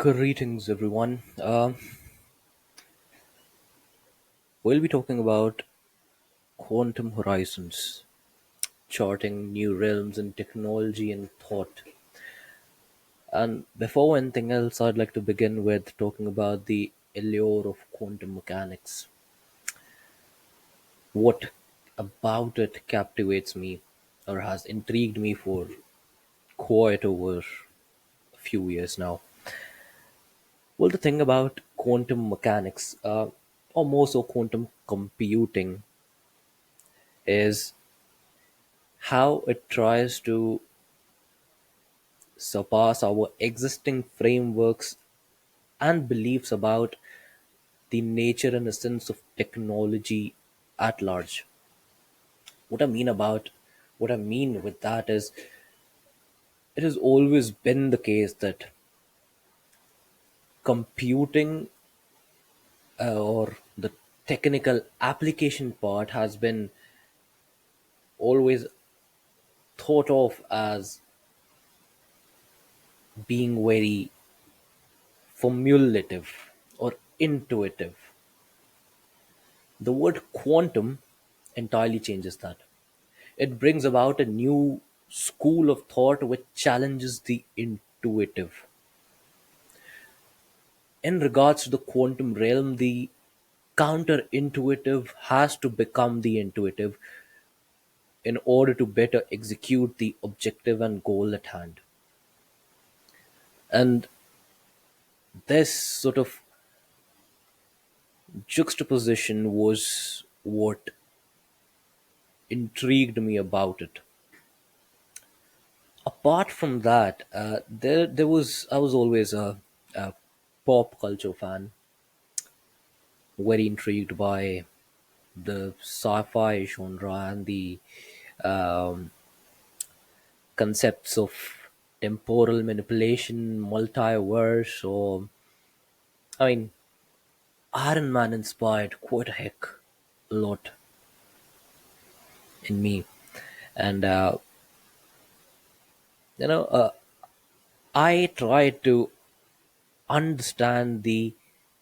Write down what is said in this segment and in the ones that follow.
Greetings, everyone. We'll be talking about quantum horizons, charting new realms in technology and thought. And before anything else, I'd like to begin with talking about the allure of quantum mechanics. What about it captivates me or has intrigued me for quite over a few years now? Well, the thing about quantum mechanics, or more so quantum computing, is how it tries to surpass our existing frameworks and beliefs about the nature and essence of technology at large. What I mean about what I mean with that is it has always been the case that computing or the technical application part has been always thought of as being very formulative or intuitive. The word quantum entirely changes that. It brings about a new school of thought which challenges the intuitive. In regards to the quantum realm, the counterintuitive has to become the intuitive in order to better execute the objective and goal at hand. And this sort of juxtaposition was what intrigued me about it. Apart from that, there was I was always a pop culture fan, very intrigued by the sci-fi genre and the um, concepts of temporal manipulation, multiverse, or I mean, Iron Man inspired quite a heck a lot in me, and you know, I tried to understand the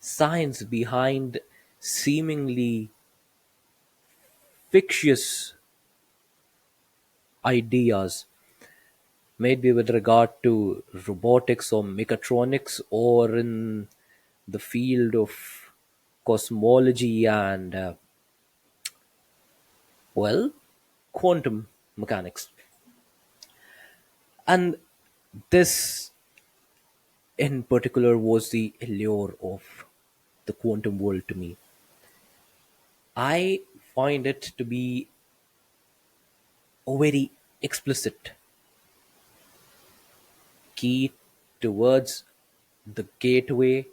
science behind seemingly fictitious ideas, maybe with regard to robotics or mechatronics, or in the field of cosmology and, well, quantum mechanics. And this, in particular, was the allure of the quantum world to me. I find it to be a very explicit key towards the gateway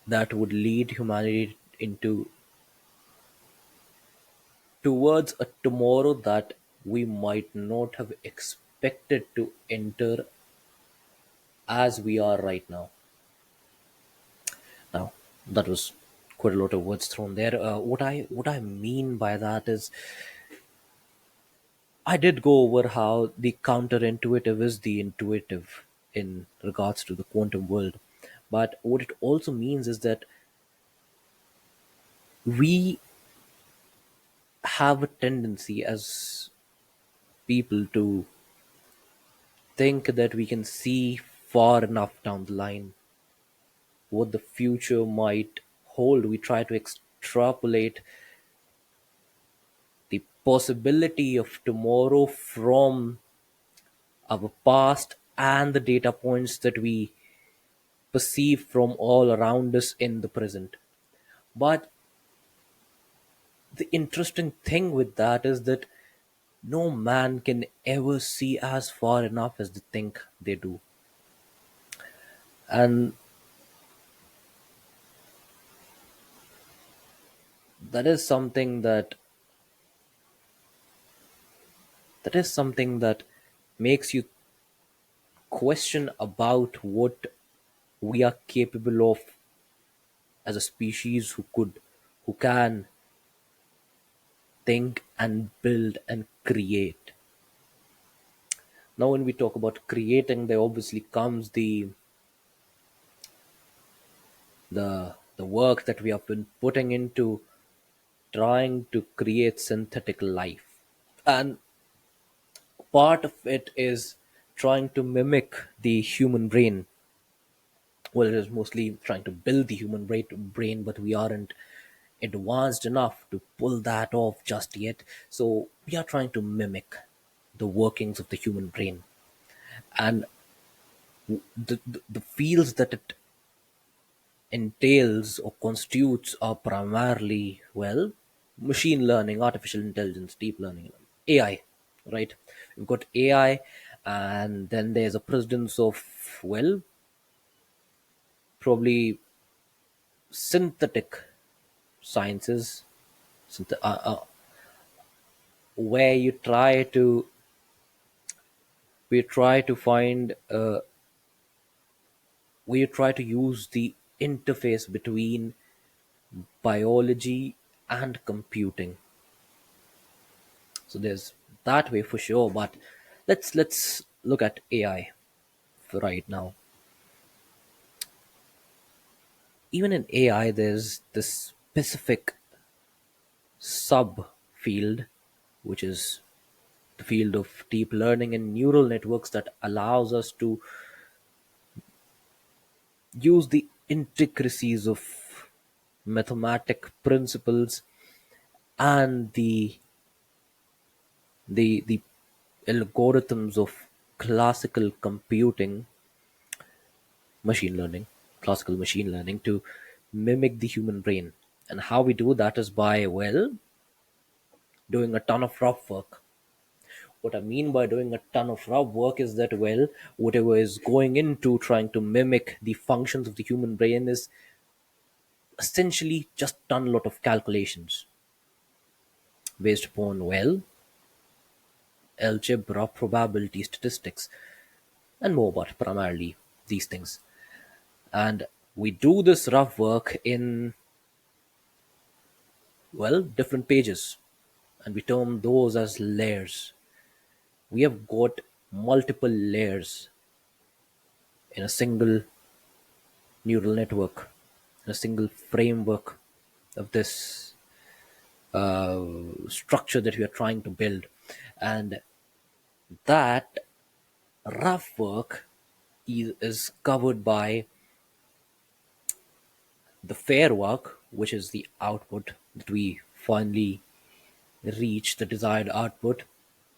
that would lead humanity into towards a tomorrow that we might not have expected to enter as we are right now. Now, that was quite a lot of words thrown there. What I mean by that is, I did go over how the counterintuitive is the intuitive in regards to the quantum world, but what it also means is that we have a tendency as people to think that we can see far enough down the line what the future might hold. We try to extrapolate the possibility of tomorrow from our past and the data points that we perceive from all around us in the present. But the interesting thing with that is that no man can ever see as far enough as they think they do. And that is something that makes you question about what we are capable of as a species who can think and build and create. Now, when we talk about creating, there obviously comes the work that we have been putting into trying to create synthetic life. And part of it is trying to mimic the human brain. Well, it is mostly trying to build the human brain, but we aren't advanced enough to pull that off just yet. So we are trying to mimic the workings of the human brain. And the fields that it entails or constitutes are primarily, well, machine learning, artificial intelligence, deep learning, AI, right? We've got AI, and then there's a precedence of, well, probably synthetic sciences, where we try to find, where you try to use the interface between biology and computing. So there's that way for sure, but let's look at AI for right now. Even in AI, there's this specific subfield, which is the field of deep learning and neural networks that allows us to use the intricacies of mathematic principles and the algorithms of classical computing, machine learning, classical machine learning, to mimic the human brain. And how we do that is by, well, doing a ton of rough work. What I mean by doing a ton of rough work is that, well, whatever is going into trying to mimic the functions of the human brain is essentially just done a lot of calculations based upon, well, algebra, probability, statistics, and more, but primarily these things. And we do this rough work in, well, different pages, and we term those as layers. We have got multiple layers in a single neural network, in a single framework of this structure that we are trying to build. And that rough work is covered by the fair work, which is the output that we finally reach, the desired output,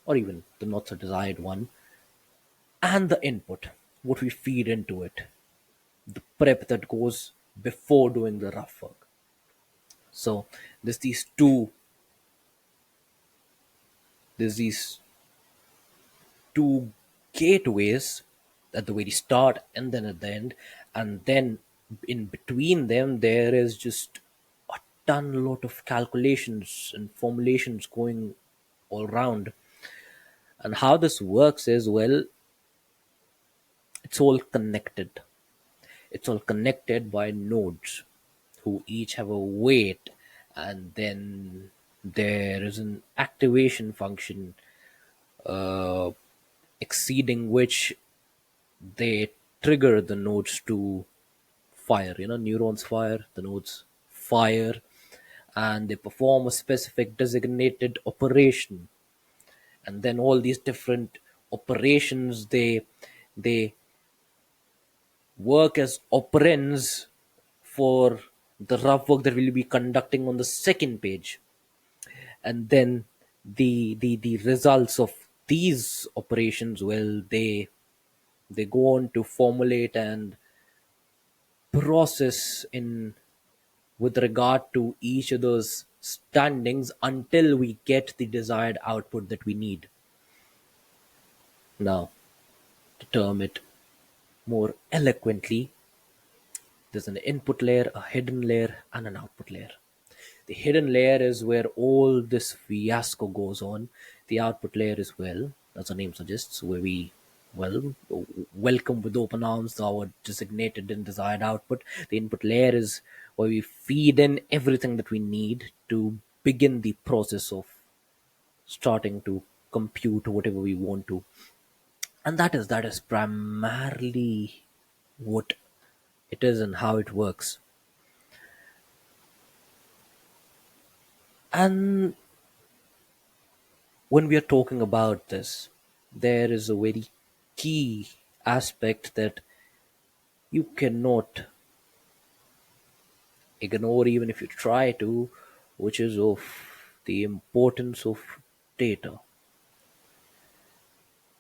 or even the not so desired one, and the input, what we feed into it, the prep that goes before doing the rough work. So there's these two, there's these two gateways at the very start and then at the end, and then in between them there is just a ton lot of calculations and formulations going all around. And how this works is, well, it's all connected. It's all connected by nodes who each have a weight, and then there is an activation function exceeding which they trigger the nodes to fire. Neurons fire, the nodes fire, and they perform a specific designated operation. And then all these different operations, they work as operands for the rough work that we'll be conducting on the second page. And then the results of these operations, well, they go on to formulate and process in with regard to each of those standings until we get the desired output that we need. Now, to term it more eloquently, there's an input layer, a hidden layer, and an output layer. The hidden layer is where all this fiasco goes on. The output layer is, well, as the name suggests, where we, well, welcome with open arms our designated and desired output. The input layer is where we feed in everything that we need to begin the process of starting to compute whatever we want to. And that is primarily what it is and how it works. And when we are talking about this, there is a very key aspect that you cannot ignore even if you try to, which is of the importance of data.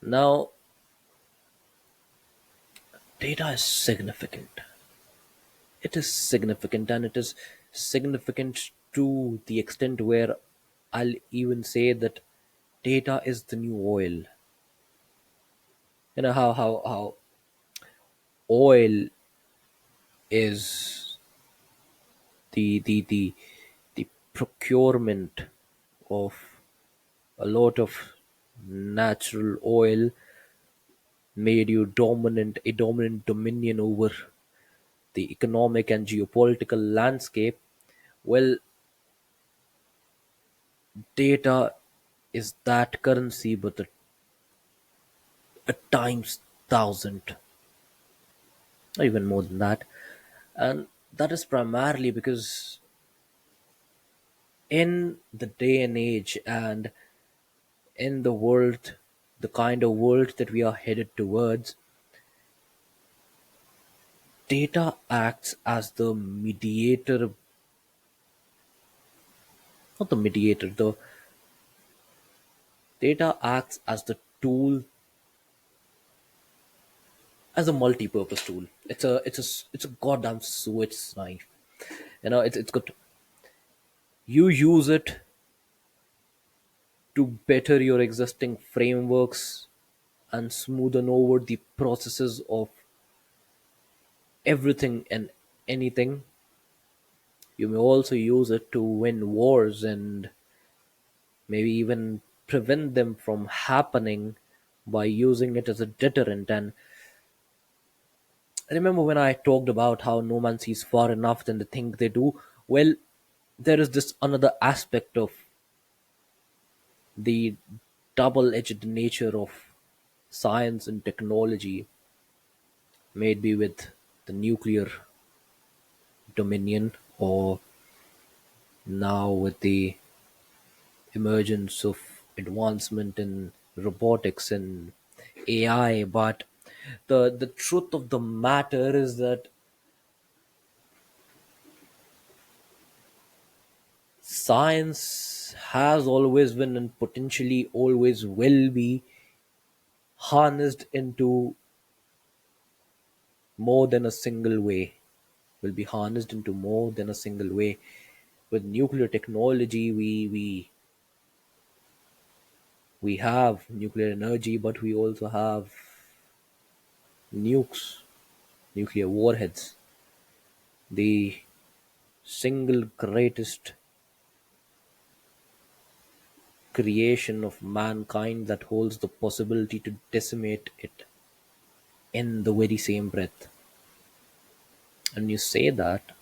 Now, data is significant. It is significant, and it is significant to the extent where I'll even say that data is the new oil. You know how oil is the procurement of a lot of natural oil made you dominant a dominant dominion over the economic and geopolitical landscape. Well, data is that currency, but a times thousand, or even more than that. And that is primarily because in the day and age and in the world, the kind of world that we are headed towards, data acts as the mediator, not the mediator, the data acts as the tool, as a multi-purpose tool. It's a goddamn Swiss knife. It's good. You use it to better your existing frameworks and smoothen over the processes of everything and anything. You may also use it to win wars and maybe even prevent them from happening by using it as a deterrent. And remember when I talked about how no man sees far enough than they think they do? Well, there is this another aspect of the double edged nature of science and technology, maybe with the nuclear dominion, or now with the emergence of advancement in robotics and AI. But the truth of the matter is that science has always been and potentially always will be harnessed into more than a single way. Will be harnessed into more than a single way. With nuclear technology, we have nuclear energy, but we also have nukes, nuclear warheads, the single greatest creation of mankind that holds the possibility to decimate it in the very same breath. And you say that,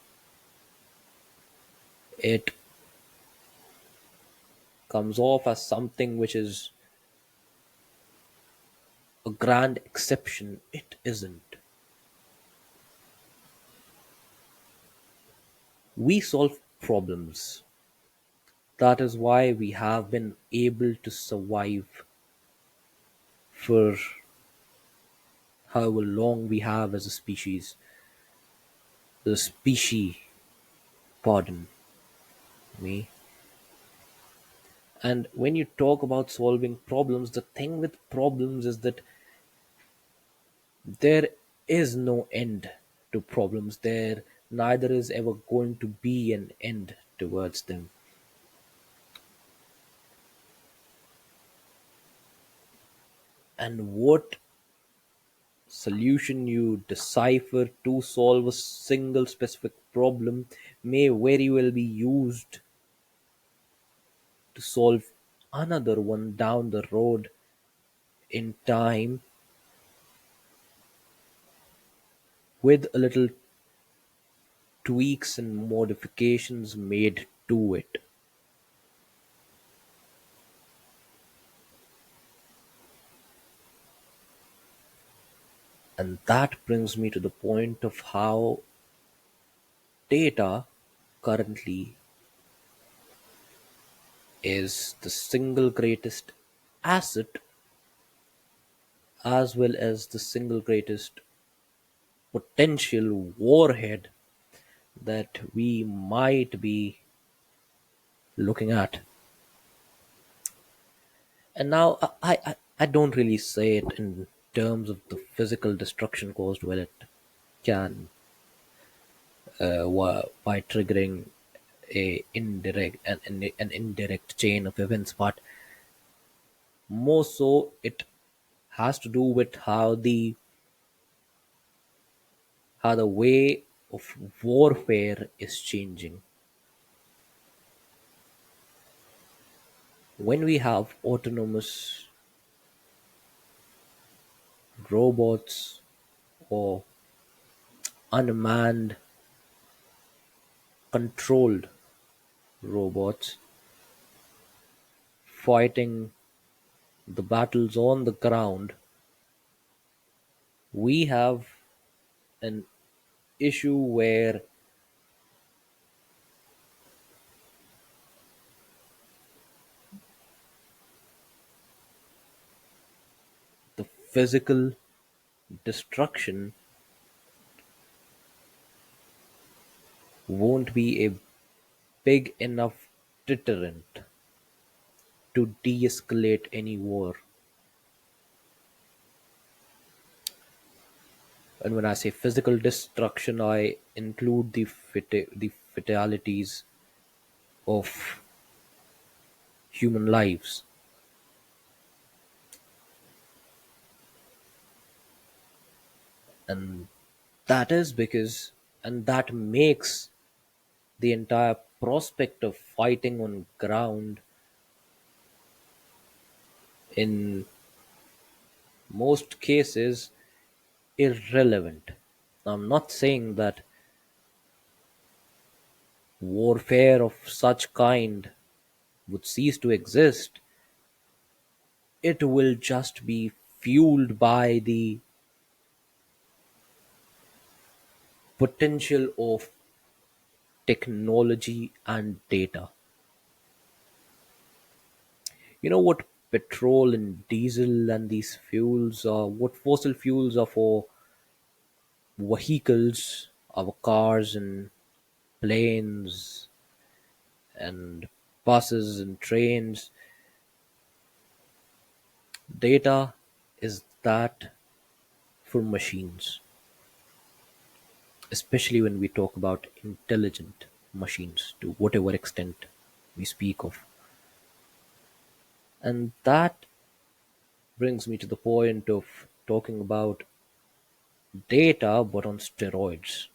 it comes off as something which is a grand exception. It isn't. We solve problems. That is why we have been able to survive for however long we have as a species. The species, pardon me. And when you talk about solving problems, the thing with problems is that there is no end to problems. There neither is ever going to be an end towards them. And what solution you decipher to solve a single specific problem may very well be used to solve another one down the road in time, with a little tweaks and modifications made to it. And that brings me to the point of how data currently is the single greatest asset as well as the single greatest potential warhead that we might be looking at. And now I don't really say it in terms of the physical destruction caused when it can by triggering an indirect chain of events, but more so it has to do with how the way of warfare is changing. When we have autonomous robots or unmanned controlled robots fighting the battles on the ground, we have an issue where the physical destruction won't be a big enough deterrent to de escalate any war. And when I say physical destruction, I include the fatalities of human lives. And that is because, and that makes the entire prospect of fighting on ground in most cases irrelevant. I'm not saying that warfare of such kind would cease to exist. It will just be fueled by the potential of technology and data. You know what petrol and diesel and these fuels are, what fossil fuels are for vehicles, our cars and planes and buses and trains. Data is that for machines, especially when we talk about intelligent machines to whatever extent we speak of. And that brings me to the point of talking about data but on steroids,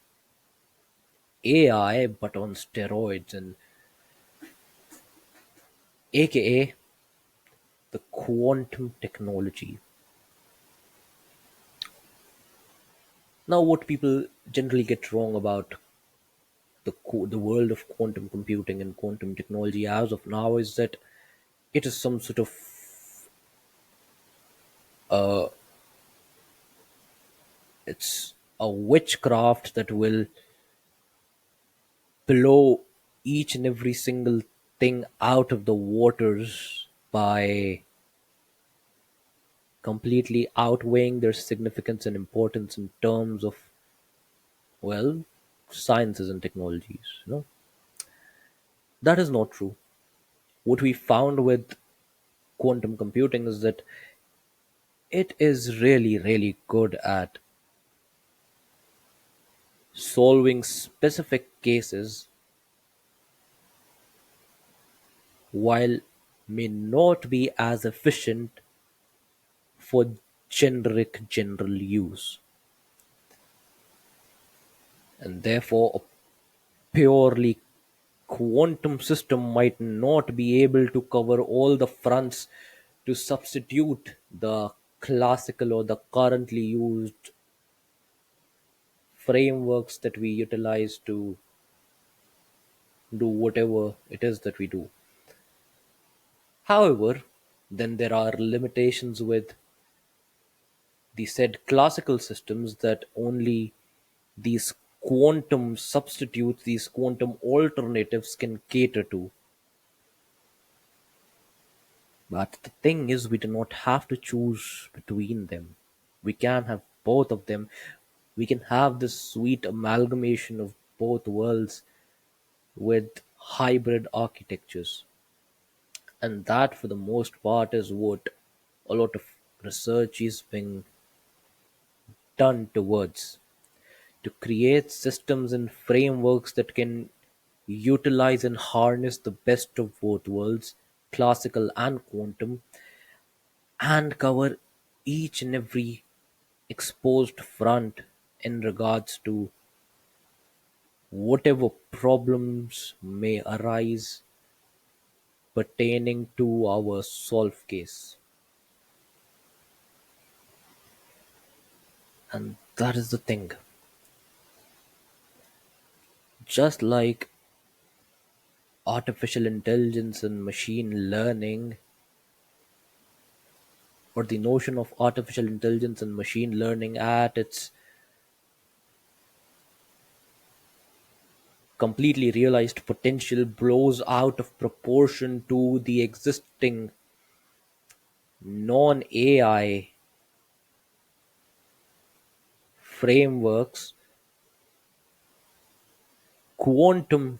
AI but on steroids, and aka the quantum technology. Now, what people generally get wrong about the world of quantum computing and quantum technology as of now is that it is some sort of it's a witchcraft that will blow each and every single thing out of the waters by completely outweighing their significance and importance in terms of, well, sciences and technologies. That is not true. What we found with quantum computing is that it is really, really good at solving specific cases while may not be as efficient for generic general use, and therefore a purely quantum system might not be able to cover all the fronts to substitute the classical or the currently used frameworks that we utilize to do whatever it is that we do. However, then there are limitations with the said classical systems that only these quantum substitutes, these quantum alternatives can cater to. But the thing is, we do not have to choose between them. We can have both of them. We can have this sweet amalgamation of both worlds with hybrid architectures. And that, for the most part, is what a lot of research is being done towards, to create systems and frameworks that can utilize and harness the best of both worlds, classical and quantum, and cover each and every exposed front in regards to whatever problems may arise pertaining to our solve case. And that is the thing. Just like artificial intelligence and machine learning, or the notion of artificial intelligence and machine learning at its completely realized potential blows out of proportion to the existing non AI frameworks. Quantum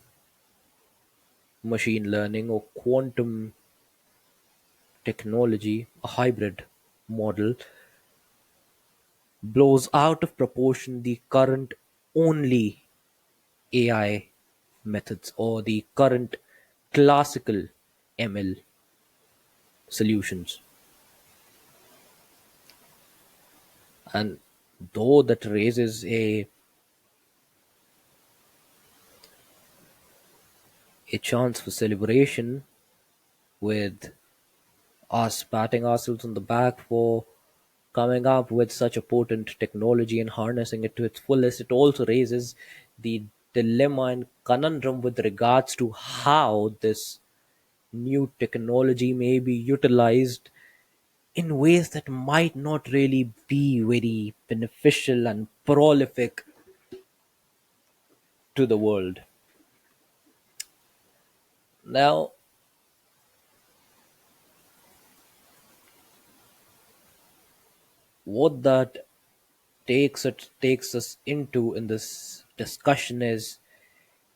machine learning or quantum technology, a hybrid model, blows out of proportion the current only AI methods or the current classical ML solutions. And though that raises a chance for celebration, with us patting ourselves on the back for coming up with such a potent technology and harnessing it to its fullest, it also raises the dilemma and conundrum with regards to how this new technology may be utilized in ways that might not really be very beneficial and prolific to the world. Now, what that takes us into in this discussion is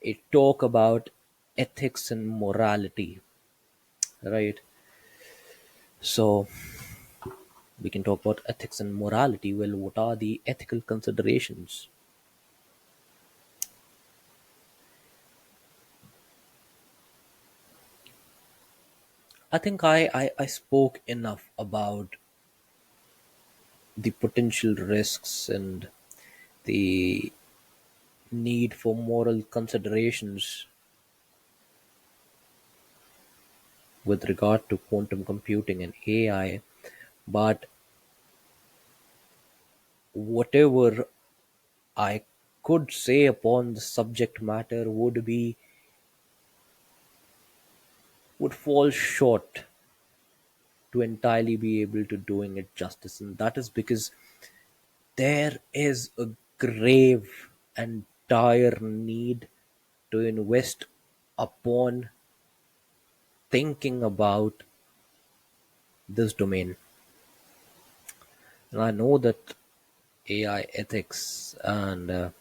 a talk about ethics and morality, right? So we can talk about ethics and morality. Well, what are the ethical considerations? I think I spoke enough about the potential risks and the need for moral considerations with regard to quantum computing and AI. But whatever I could say upon the subject matter would fall short to entirely be able to doing it justice, and that is because there is a grave and dire need to invest upon thinking about this domain. And I know that AI ethics and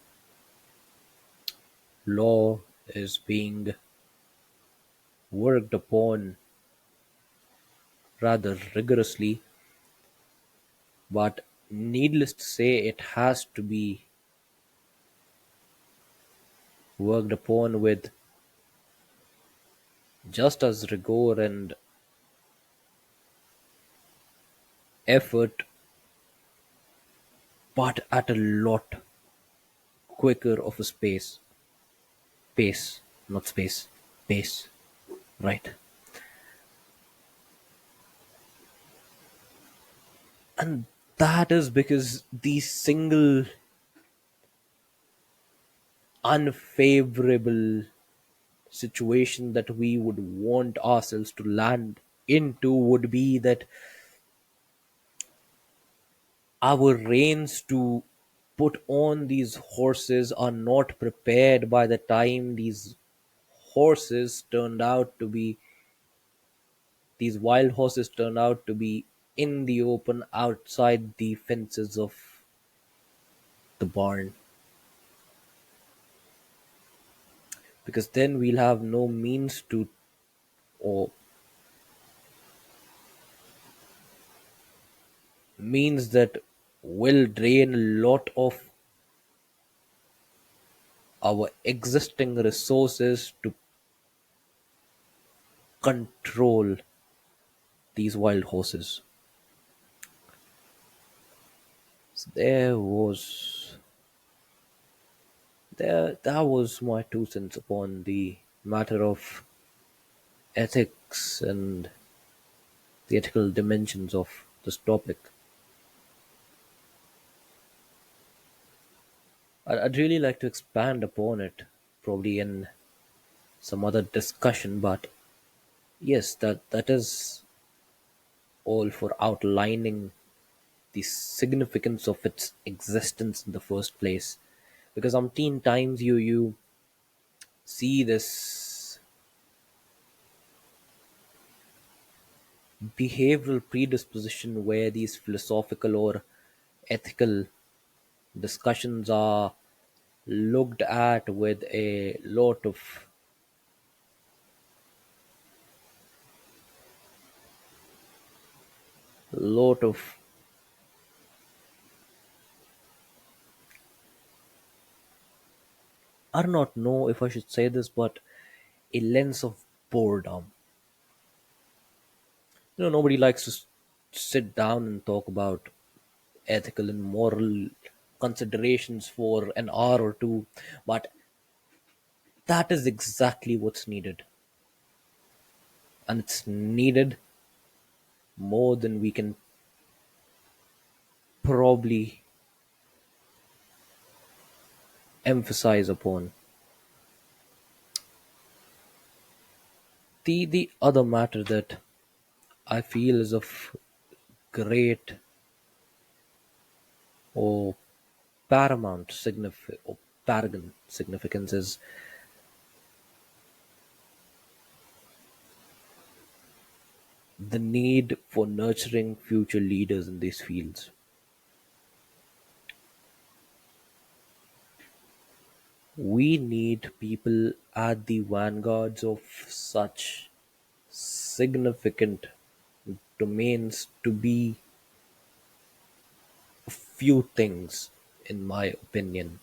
law is being worked upon rather rigorously, but needless to say, it has to be worked upon with just as rigor and effort, but at a lot quicker of a pace, not space, pace, right? And that is because the single unfavorable situation that we would want ourselves to land into would be that our reins to put on these horses are not prepared by the time horses turned out to be these wild horses turned out to be in the open outside the fences of the barn, because then we'll have no means to, or means that will drain a lot of our existing resources to control these wild horses. So that was my 2 cents upon the matter of ethics and the ethical dimensions of this topic. I'd really like to expand upon it, probably in some other discussion, but yes, that is all for outlining the significance of its existence in the first place. Because umpteen times you see this behavioral predisposition where these philosophical or ethical discussions are looked at with a lot of I do not know if I should say this, but a lens of boredom. Nobody likes to sit down and talk about ethical and moral considerations for an hour or two, but that is exactly what's needed. And it's needed more than we can probably emphasize upon. The other matter that I feel is of great or paramount or paragon significance is the need for nurturing future leaders in these fields. We need people at the vanguards of such significant domains to be a few things, in my opinion.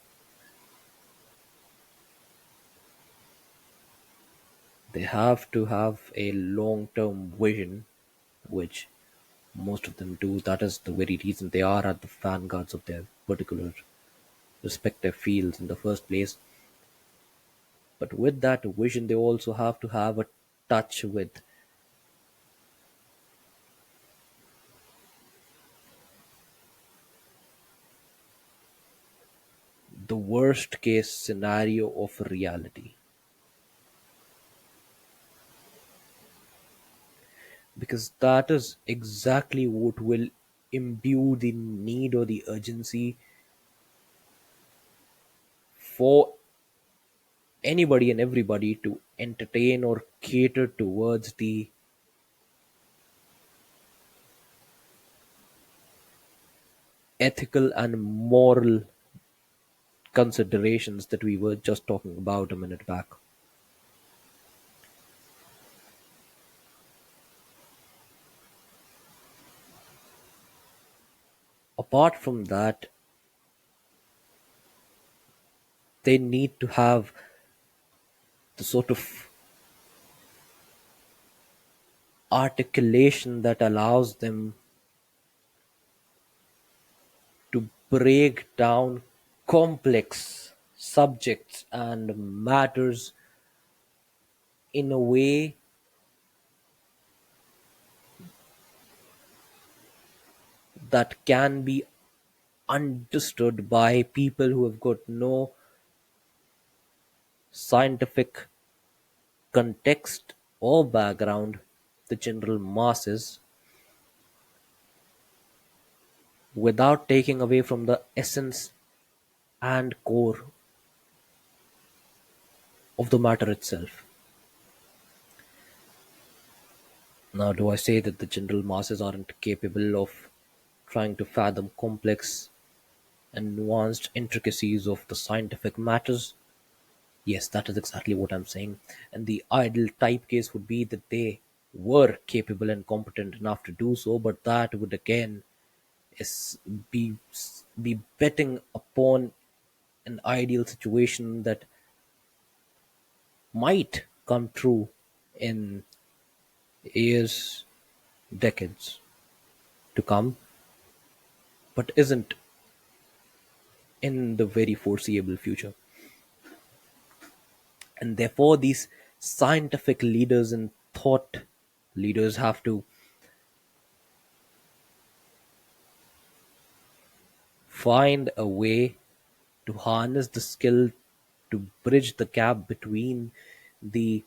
They have to have a long term vision, which most of them do. That is the very reason they are at the vanguards of their particular respective fields in the first place. But with that vision, they also have to have a touch with the worst case scenario of reality. Because that is exactly what will imbue the need or the urgency for anybody and everybody to entertain or cater towards the ethical and moral considerations that we were just talking about a minute back. Apart from that, they need to have the sort of articulation that allows them to break down complex subjects and matters in a way that can be understood by people who have got no scientific context or background, the general masses. without taking away from the essence and core of the matter itself. Now, do I say that the general masses aren't capable of trying to fathom complex and nuanced intricacies of the scientific matters? Yes, that is exactly what I'm saying. And the ideal type case would be that they were capable and competent enough to do so, but that would again is be betting upon an ideal situation that might come true in years, decades to come, but isn't in the very foreseeable future. And therefore, these scientific leaders and thought leaders have to find a way to harness the skill to bridge the gap between the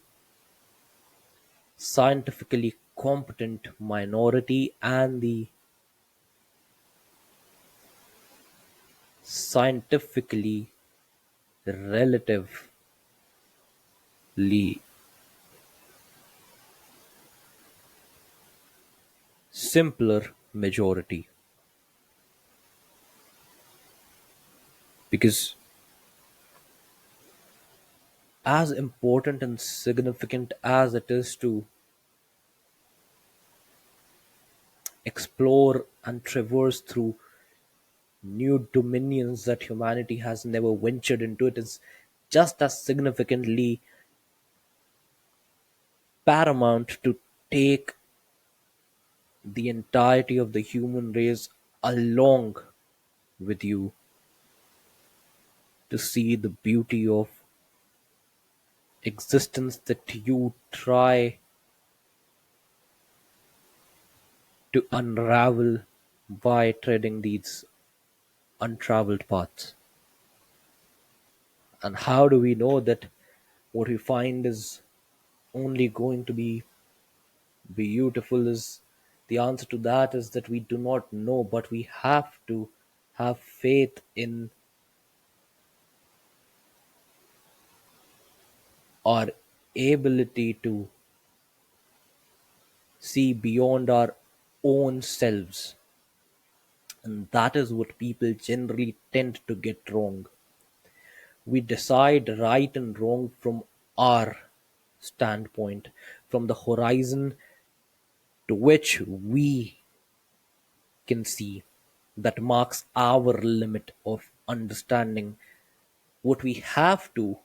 scientifically competent minority and the scientifically relatively simpler majority. Because as important and significant as it is to explore and traverse through new dominions that humanity has never ventured into, it is just as significantly paramount to take the entirety of the human race along with you to see the beauty of existence that you try to unravel by treading these untraveled paths. And how do we know that what we find is only going to be beautiful? Is the answer to that is that we do not know, but we have to have faith in our ability to see beyond our own selves. And that is what people generally tend to get wrong. We decide right and wrong from our standpoint, from the horizon to which we can see, that marks our limit of understanding. What we have to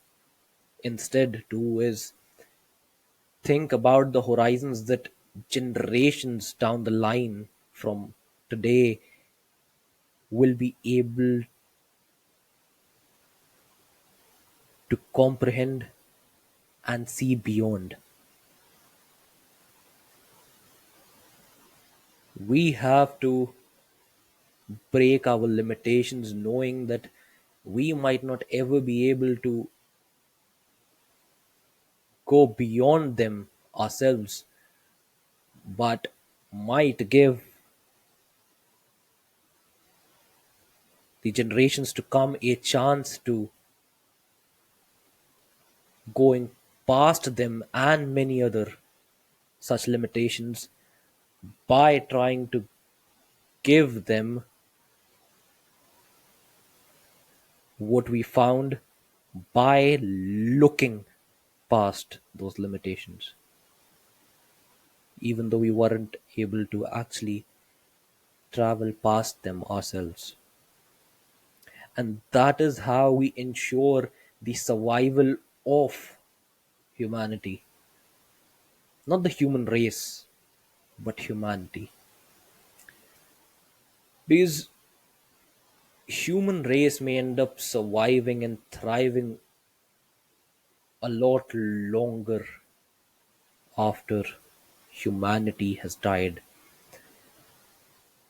instead do is think about the horizons that generations down the line from today will be able to comprehend and see beyond. We have to break our limitations, knowing that we might not ever be able to go beyond them ourselves, but might give the generations to come a chance to going past them and many other such limitations by trying to give them what we found by looking past those limitations, even though we weren't able to actually travel past them ourselves. And that is how we ensure the survival of humanity. Not the human race, but humanity. Because human race may end up surviving and thriving a lot longer after humanity has died.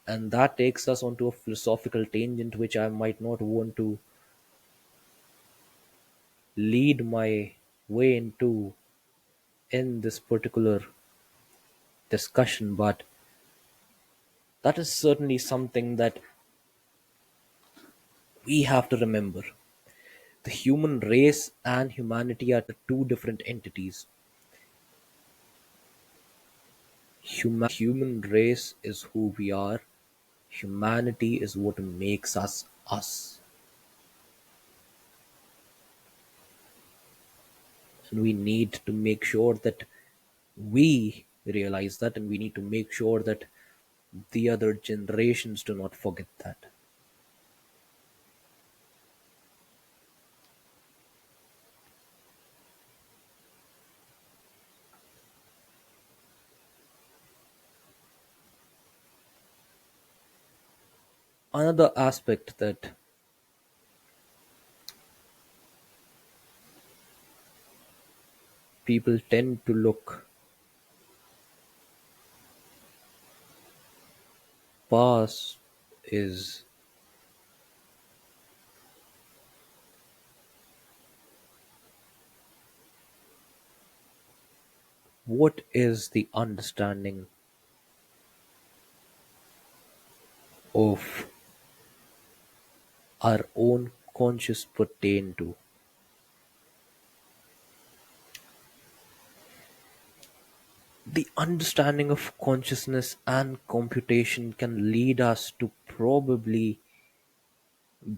And that takes us onto a philosophical tangent which I might not want to lead my way into in this particular discussion, but that is certainly something that We have to remember the human race and humanity are two different entities. Human race is who we are. Humanity is what makes us us. And we need to make sure that we realize that, and we need to make sure that the other generations do not forget that. Another aspect that people tend to look past is what is the understanding of our own conscious pertain to. The understanding of consciousness and computation can lead us to probably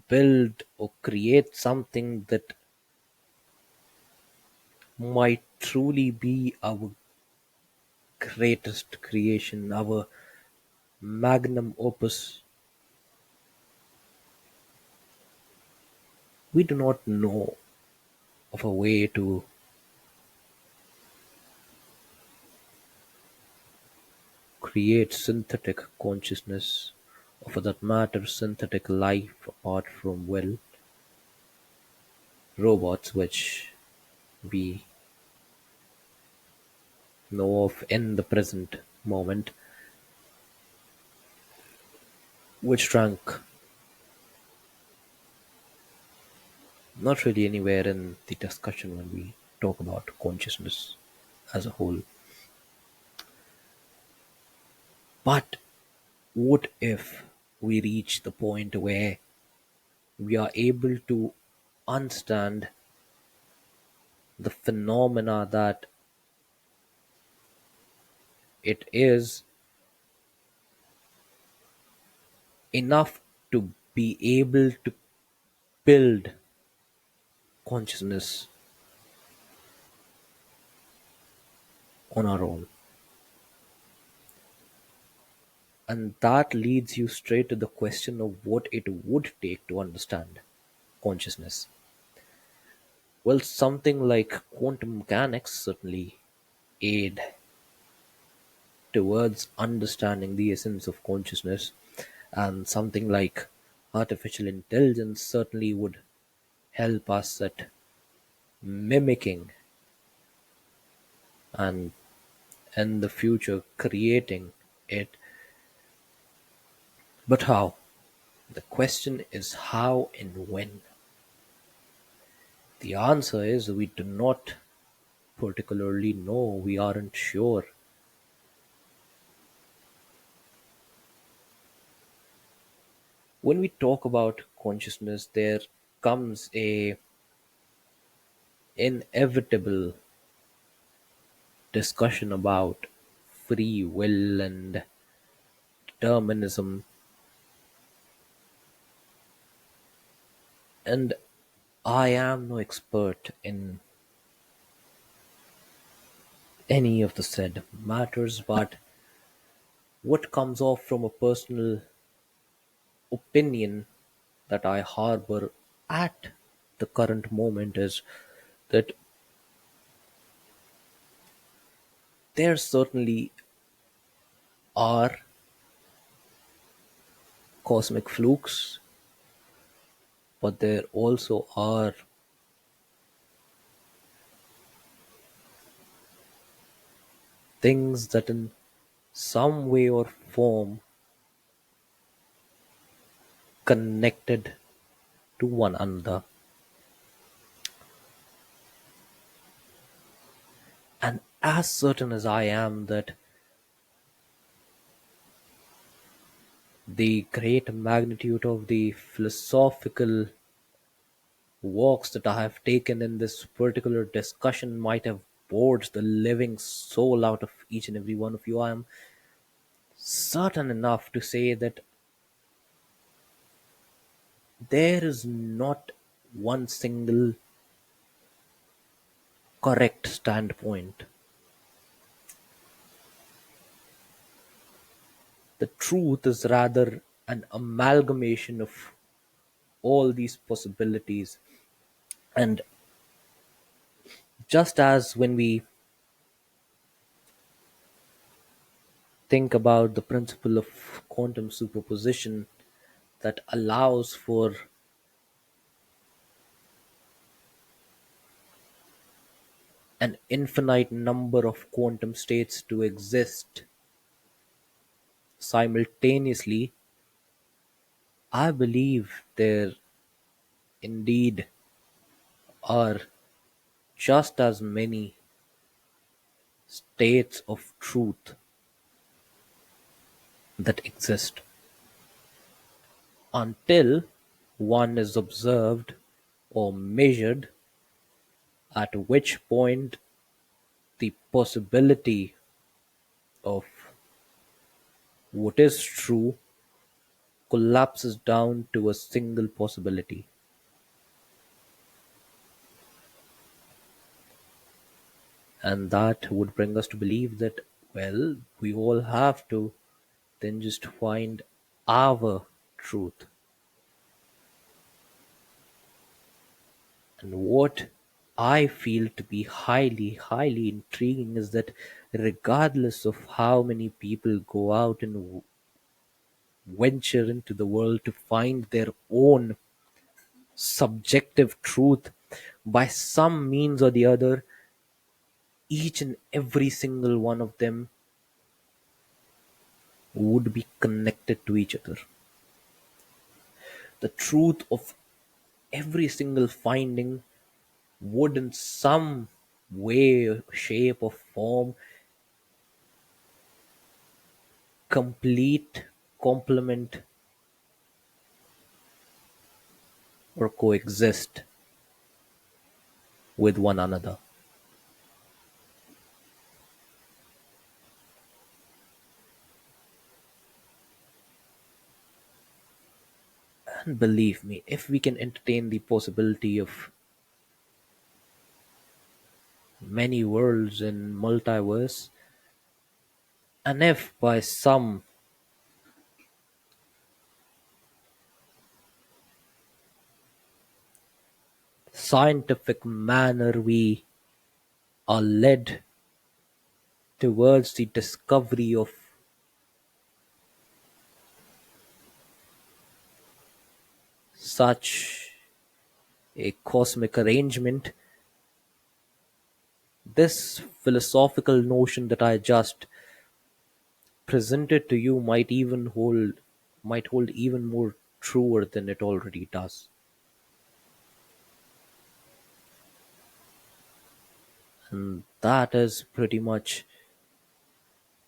build or create something that might truly be our greatest creation, our magnum opus. We do not know of a way to create synthetic consciousness, or for that matter, synthetic life apart from, well, robots, which we know of in the present moment, which rank not really anywhere in the discussion when we talk about consciousness as a whole. But what if we reach the point where we are able to understand the phenomena that it is enough to be able to build consciousness on our own? And that leads you straight to the question of what it would take to understand consciousness. Well, something like quantum mechanics certainly aid towards understanding the essence of consciousness, and something like artificial intelligence certainly would help us at mimicking and in the future creating it. But how? The question is how and when. The answer is we do not particularly know, we aren't sure. When we talk about consciousness, there comes a inevitable discussion about free will and determinism, and I am no expert in any of the said matters, but what comes off from a personal opinion that I harbor at the current moment is that there certainly are cosmic flukes, but there also are things that in some way or form connected to one another. And as certain as I am that The great magnitude of the philosophical walks that I have taken in this particular discussion might have bored the living soul out of each and every one of you. I am certain enough to say that there is not one single correct standpoint. The truth is rather an amalgamation of all these possibilities. And just as when we think about the principle of quantum superposition that allows for an infinite number of quantum states to exist simultaneously, I believe there indeed are just as many states of truth that exist until one is observed or measured, at which point the possibility of what is true collapses down to a single possibility. And that would bring us to believe that, well, we all have to then just find our truth. And what I feel to be highly, highly intriguing is that regardless of how many people go out and venture into the world to find their own subjective truth, by some means or the other, each and every single one of them would be connected to each other. The truth of every single finding would, in some way, shape, or form, complete, complement, or coexist with one another. And believe me, if we can entertain the possibility of many worlds in multiverse, and if by some scientific manner we are led towards the discovery of such a cosmic arrangement, this philosophical notion that I just presented to you might hold even more truer than it already does. And that is pretty much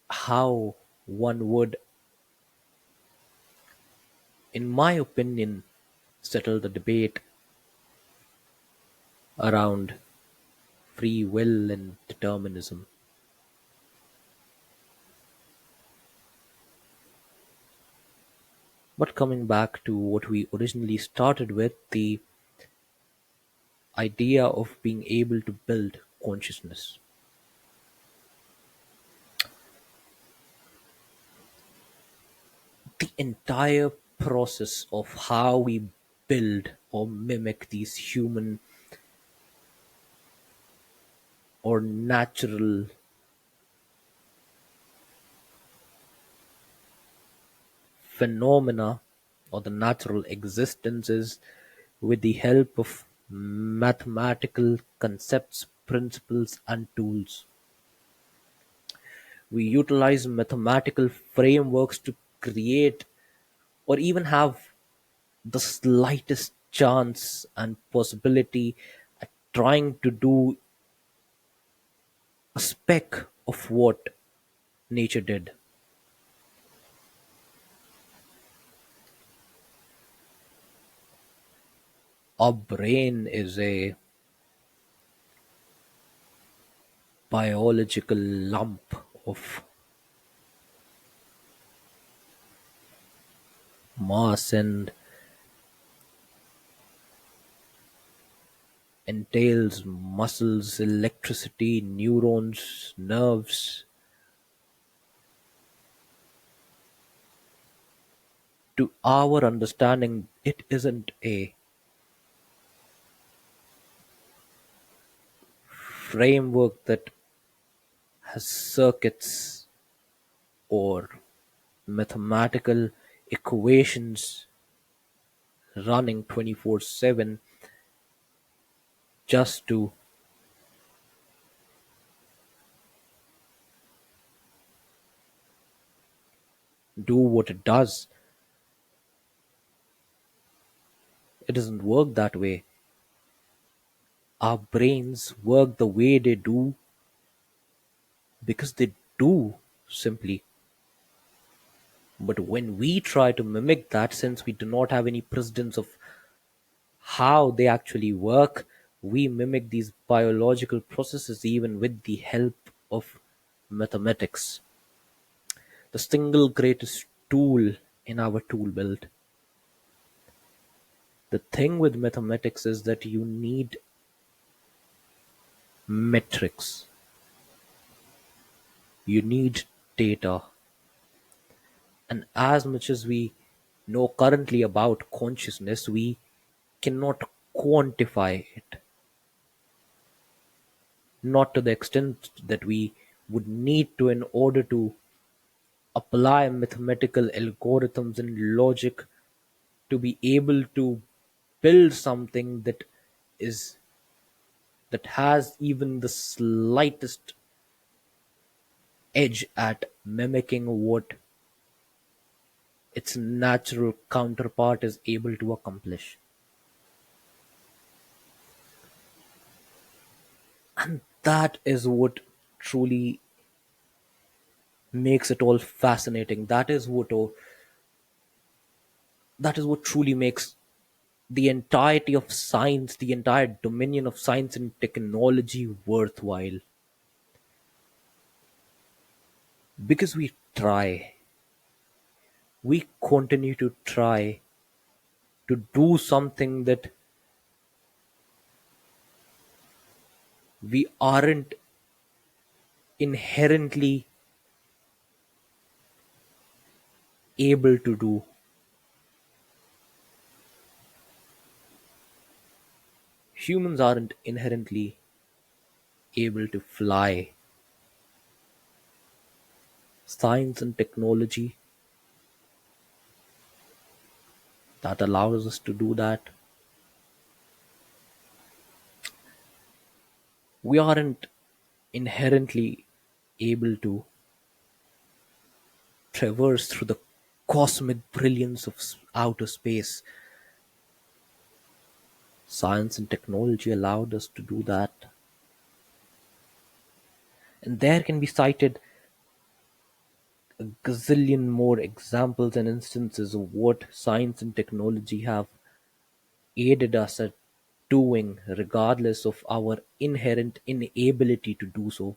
how one would, in my opinion, settle the debate around free will and determinism. But coming back to what we originally started with, the idea of being able to build consciousness. The entire process of how we build or mimic these human or natural phenomena or the natural existences with the help of mathematical concepts, principles, and tools. We utilize mathematical frameworks to create or even have the slightest chance and possibility at trying to do a speck of what nature did. Our brain is a biological lump of mass and entails muscles, electricity, neurons, nerves. To our understanding, it isn't a framework that has circuits or mathematical equations running 24/7 just to do what it does. It doesn't work that way. Our brains work the way they do because they do, simply. But when we try to mimic that, since we do not have any precedence of how they actually work, we mimic these biological processes even with the help of mathematics, the single greatest tool in our tool belt. The thing with mathematics is that you need metrics, you need data, and as much as we know currently about consciousness, we cannot quantify it, not to the extent that we would need to in order to apply mathematical algorithms and logic to be able to build something is that has even the slightest edge at mimicking what its natural counterpart is able to accomplish. That is what truly makes it all fascinating. That is what truly makes the entirety of science, the entire dominion of science and technology worthwhile. Because we continue to try to do something that we aren't inherently able to do. Humans aren't inherently able to fly. Science and technology that allows us to do that. We aren't inherently able to traverse through the cosmic brilliance of outer space. Science and technology allowed us to do that. And there can be cited a gazillion more examples and instances of what science and technology have aided us at doing, regardless of our inherent inability to do so.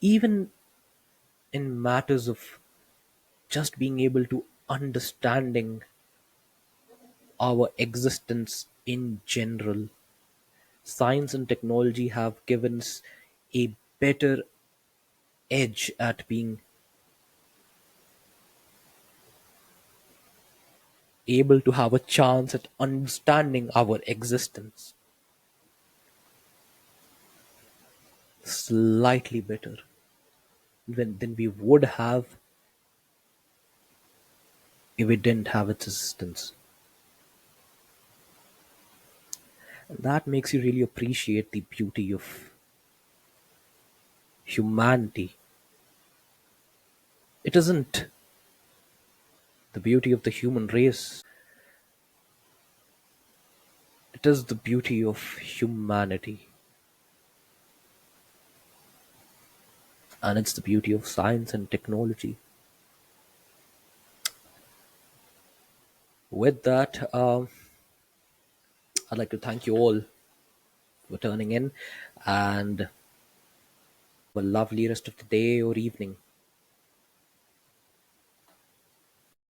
Even in matters of just being able to understanding our existence in general, science and technology have given us a better edge at being able to have a chance at understanding our existence slightly better than we would have if we didn't have its existence. And that makes you really appreciate the beauty of humanity. It isn't the beauty of the human race, it is the beauty of humanity. And it's the beauty of science and technology. With that, I'd like to thank you all for turning in and have a lovely rest of the day or evening.